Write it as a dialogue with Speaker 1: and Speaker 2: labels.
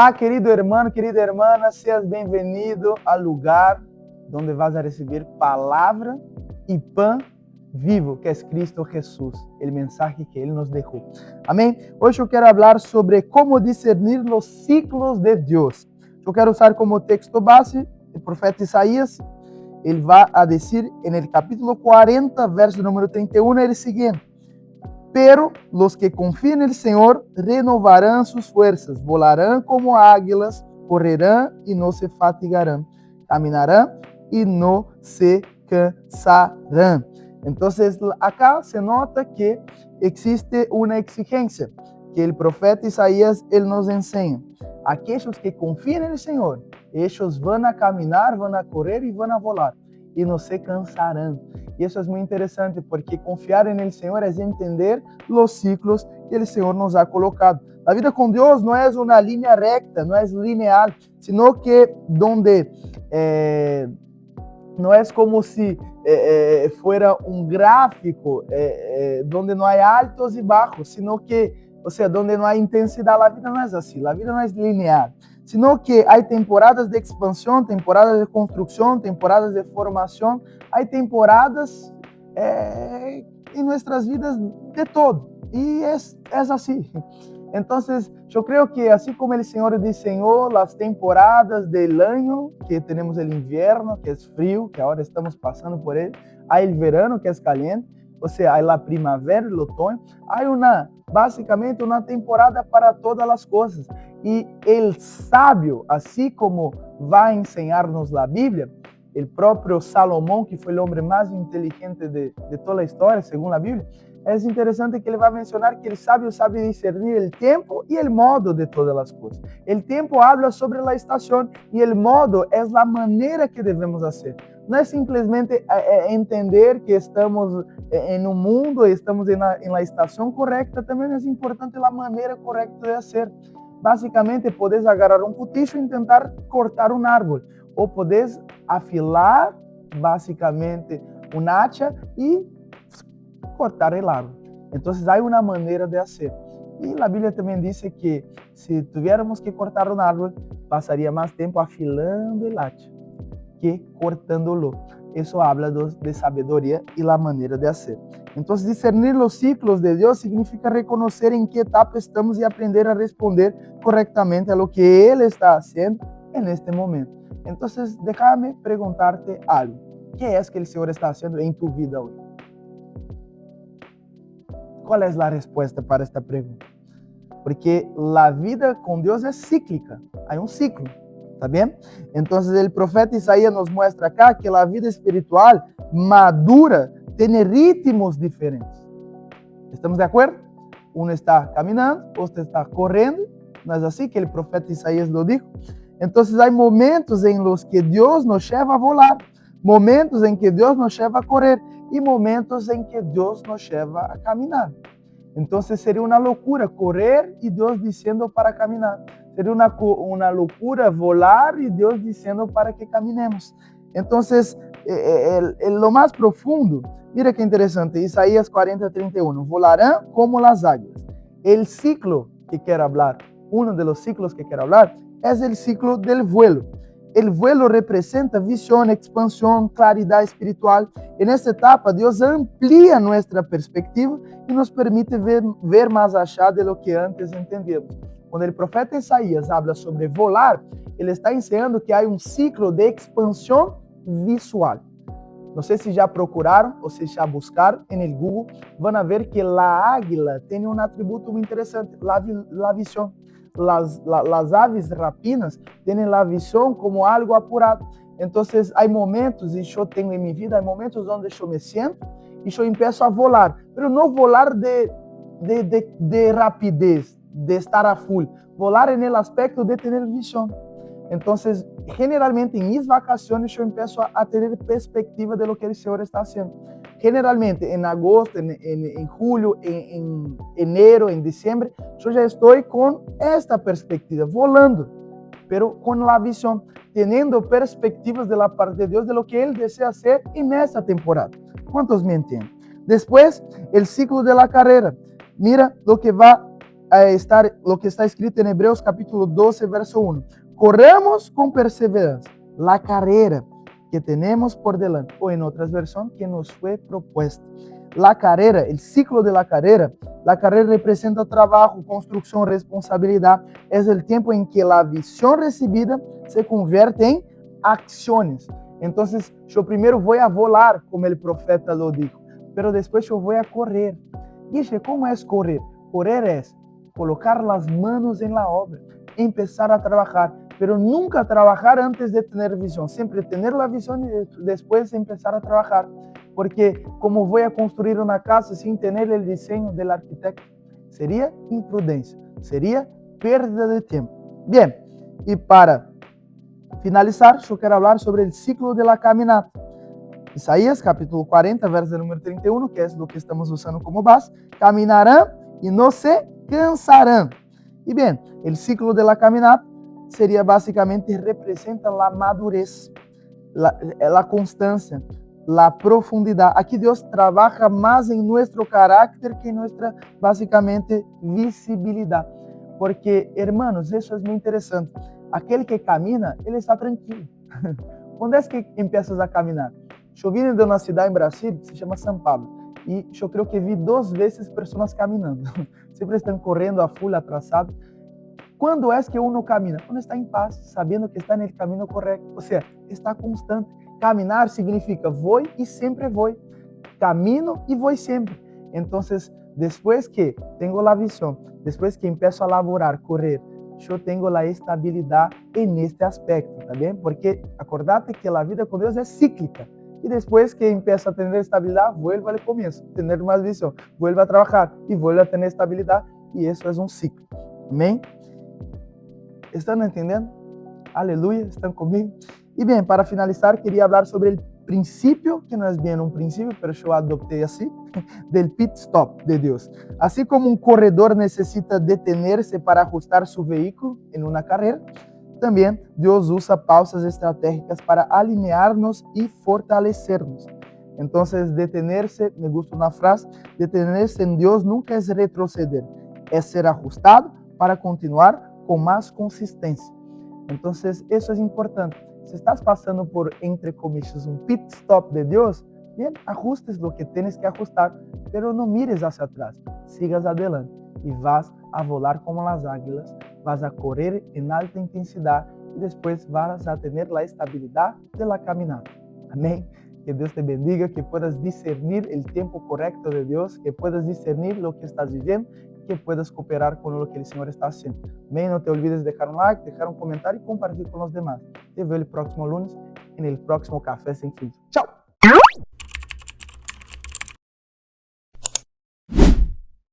Speaker 1: Olá, querido hermano, querida hermana, seas bem-vindo ao lugar onde vas a receber palavra e pão vivo, que é Cristo Jesus, o mensagem que Ele nos deixou. Amém? Hoje eu quero falar sobre como discernir os ciclos de Deus. Eu quero usar como texto base o profeta Isaías. Ele vai a dizer, no capítulo 40, verso número 31, é o seguinte: Pero los que confían en el Señor renovarán sus fuerzas, volarán como águilas, correrán y no se fatigarán, caminarán y no se cansarán. Entonces, acá se nota que existe una exigencia que el profeta Isaías él nos enseña. Aquellos que confían en el Señor, ellos van a caminar, van a correr y van a volar e não se cansarão. E isso é muito interessante, porque confiar no Senhor é entender os ciclos que o Senhor nos ha colocado. A vida com Deus não é uma linha recta, não é lineal, sino que não é como se fuera um gráfico onde não há altos e baixos, sino que, ou seja, onde não há intensidade. A vida não é assim, a vida não é lineal, sino que há temporadas de expansão, temporadas de construção, temporadas de formação, há temporadas em nossas vidas de todo, e é assim. Então, eu creio que assim como o Senhor desenhou as temporadas do ano, que temos o inverno, que é frio, que agora estamos passando por ele, há o verano, que é caliente, ou seja, há a primavera, o outono, há basicamente uma temporada para todas as coisas. E o sábio, assim como vai ensinar-nos a Bíblia, o próprio Salomão, que foi o homem mais inteligente de toda a história, segundo a Bíblia, é interessante que ele vai mencionar que o sábio sabe discernir o tempo e o modo de todas as coisas. O tempo habla sobre a estação e o modo é a maneira que devemos fazer. Não é simplesmente entender que estamos em um mundo e estamos na estação correta, também é importante a maneira correta de fazer. Basicamente, podes agarrar um cuchillo e tentar cortar um árvore, ou podes afilar, basicamente, um hacha e cortar o árvore. Então, há uma maneira de fazer. E a Bíblia também diz que se tivéssemos que cortar um árvore, passaria mais tempo afilando o hacha que cortando-lo. Isso habla de sabedoria e a maneira de fazer. Então, discernir os ciclos de Deus significa reconhecer em que etapa estamos e aprender a responder corretamente a lo que Ele está fazendo neste momento. Então, déjame perguntar-te algo. O que é que o Senhor está fazendo em tu vida hoje? Qual é a resposta para esta pergunta? Porque a vida com Deus é cíclica. Há um ciclo. ¿Está bien? Entonces el profeta Isaías nos muestra acá que la vida espiritual madura tiene ritmos diferentes. ¿Estamos de acuerdo? Uno está caminando, otro está corriendo. ¿No es así que el profeta Isaías lo dijo? Entonces hay momentos en los que Dios nos lleva a volar, momentos en que Dios nos lleva a correr y momentos en que Dios nos lleva a caminar. Entonces sería una locura correr y Dios diciendo para caminar. Seria uma loucura volar e Deus dizendo para que caminemos. Então, lo mais profundo, mira que interessante, Isaías 40:31, volarão como as águias. O ciclo que quero falar, dos ciclos que quero falar, é o ciclo do vuelo. O vuelo representa visão, expansão, claridade espiritual. E nessa etapa, Deus amplia nossa perspectiva e nos permite ver mais allá de lo que antes entendíamos. Quando o profeta Isaías habla sobre volar, ele está ensinando que há um ciclo de expansão visual. Não sei se já procuraram ou se já buscaram no Google, vão ver que a águila tem um atributo muito interessante, a visão. As aves rapinas têm a visão como algo apurado. Então, há momentos, e eu tenho em minha vida, há momentos onde eu me sento e eu começo a volar, mas não volar de rapidez, de estar a full, volar no aspecto de ter visão. Então, generalmente, em minhas vacações, eu começo a ter perspectiva de lo que o Senhor está fazendo. Generalmente, em agosto, em julho, em enero, em dezembro, eu já estou com esta perspectiva, volando, pero com a visão, tendo perspectivas da parte de Deus de lo que Ele deseja fazer nessa temporada. Quantos me entendem? Depois, o ciclo de la carreira. Mira lo que vai estar lo que está escrito en Hebreos capítulo 12, verso 1. Corramos con perseverancia la carrera que tenemos por delante, o en otras versiones, que nos fue propuesta. La carrera, el ciclo de la carrera representa trabajo, construcción, responsabilidad. Es el tiempo en que la visión recibida se convierte en acciones. Entonces, yo primero voy a volar, como el profeta lo dijo, pero después yo voy a correr. Dice, ¿cómo es correr? Correr es colocar las manos en la obra, empezar a trabajar, pero nunca trabajar antes de tener visión, siempre tener la visión y después empezar a trabajar, porque como voy a construir una casa sin tener el diseño del arquitecto, sería imprudencia, sería pérdida de tiempo. Bien, y para finalizar, yo quiero hablar sobre el ciclo de la caminata. Isaías capítulo 40, verso número 31, que es lo que estamos usando como base. Caminarán y no se cansarán. Y bien, el ciclo de la caminata sería básicamente, representa la madurez, la constancia, la profundidad. Aquí Dios trabaja más en nuestro carácter que en nuestra, básicamente, visibilidad. Porque, hermanos, eso es muy interesante. Aquel que camina, ele está tranquilo. Quando é que empiezas a caminhar? Eu vim de uma cidade em Brasil que se chama São Paulo. E eu creio que vi 2 vezes pessoas caminhando. Sempre estão correndo a full, atrasados. Quando é que uno camina? Quando está em paz, sabendo que está no caminho correto. Ou seja, está constante. Caminar significa vou e sempre vou. Camino e vou sempre. Então, depois que tenho a visão, depois que empiezo a laborar, correr, eu tenho a estabilidade neste aspecto, tá bem? Porque acordate que a vida com Deus é cíclica. E depois que empiezo a ter estabilidade, vuelvo ao começo, ter mais visão, vuelvo a trabalhar e vuelvo a ter estabilidade. E isso é um ciclo. Amém? Estão entendendo? Aleluia, estão comigo? E bem, para finalizar, queria falar sobre o princípio, que não é bem um princípio, mas eu adoptei assim, del pit stop de Deus. Assim como um corredor necessita detener-se para ajustar seu veículo em uma carreira, também Deus usa pausas estratégicas para alinear-nos e fortalecer-nos. Então, detener-se, me gusta uma frase, detener-se em Deus nunca é retroceder, é ser ajustado para continuar com mais consistência. Então, isso é importante. Se estás passando por, entre comillas, um pit stop de Deus, bien, ajustes lo que tienes que ajustar, pero no mires hacia atrás, sigas adelante y vas a volar como las águilas, vas a correr en alta intensidad y después vas a tener la estabilidad de la caminata. Amén. Que Dios te bendiga, que puedas discernir el tiempo correcto de Dios, que puedas discernir lo que estás viviendo, que puedas cooperar con lo que el Señor está haciendo. Amén. No te olvides de dejar un like, dejar un comentario y compartir con los demás. Te veo el próximo lunes en el próximo Café Sem Filtro. Chao.